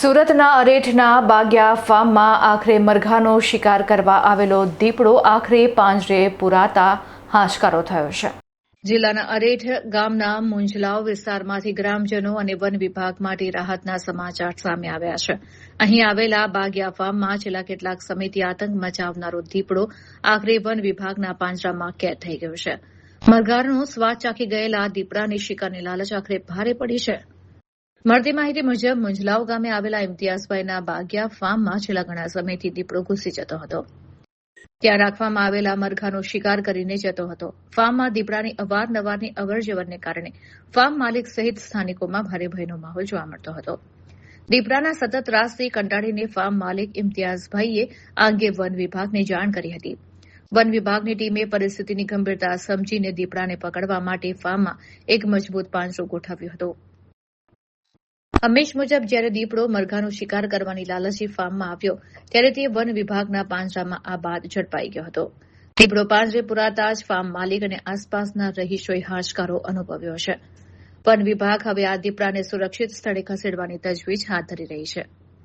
સુરતના અરેઠના બાગ્યા ફાર્મમાં આખરે મરઘાનો શિકાર કરવા આવેલો દીપડો આખરે પાંજરે પુરાતા હાશકારો થયો છે. જિલ્લાના અરેઠ ગામના મુંજલાવ વિસ્તારમાંથી ગ્રામજનો અને વન વિભાગ માટે રાહતના સમાચાર સામે આવ્યા છે. અહીં આવેલા બાગ્યા ફાર્મમાં છેલ્લા કેટલાક સમયથી આતંક મચાવનારો દીપડો આખરે વન વિભાગના પાંજરામાં કેદ થઈ ગયો છે. મરઘાનો સ્વાદ ચાખી ગયેલા દીપડાની શિકારની લાલચ આખરે ભારે પડી છે. મળતી માહિતી મુજબ મુંજલાવ ગામે આવેલા ઇમ્તિયાઝભાઈના બાગ્યા ફાર્મમાં છેલ્લા ઘણા સમયથી દીપડો ઘૂસી જતો હતો. ત્યાં રાખવામાં આવેલા મરઘાનો શિકાર કરીને જતો હતો. ફાર્મમાં દીપડાની અવારનવારની અવરજવરને કારણે ફાર્મ માલિક સહિત સ્થાનિકોમાં ભારે ભયનો માહોલ જોવા મળતો હતો. દીપડાના સતત ત્રાસથી કંટાળીને ફાર્મ માલિક ઇમ્તિયાઝભાઈએ આ અંગે વન વિભાગને જાણ કરી હતી. વન વિભાગની ટીમે પરિસ્થિતિની ગંભીરતા સમજીને દીપડાને પકડવા માટે ફાર્મમાં એક મજબૂત પાંજરો ગોઠવ્યો હતો. હંમેશ મુજબ જ્યારે દીપડો મરઘાનો શિકાર કરવાની લાલચી ફાર્મમાં આવ્યો ત્યારે તે વન વિભાગના પાંજરામાં આ બાદ ઝડપાઈ ગયો હતો. દીપડો પાંજરે પુરાતા જ ફાર્મ માલિક અને આસપાસના રહીશોએ હાશકારો અનુભવ્યો છે. વન વિભાગ હવે આ દીપડાને સુરક્ષિત સ્થળે ખસેડવાની તજવીજ હાથ ધરી રહી છે.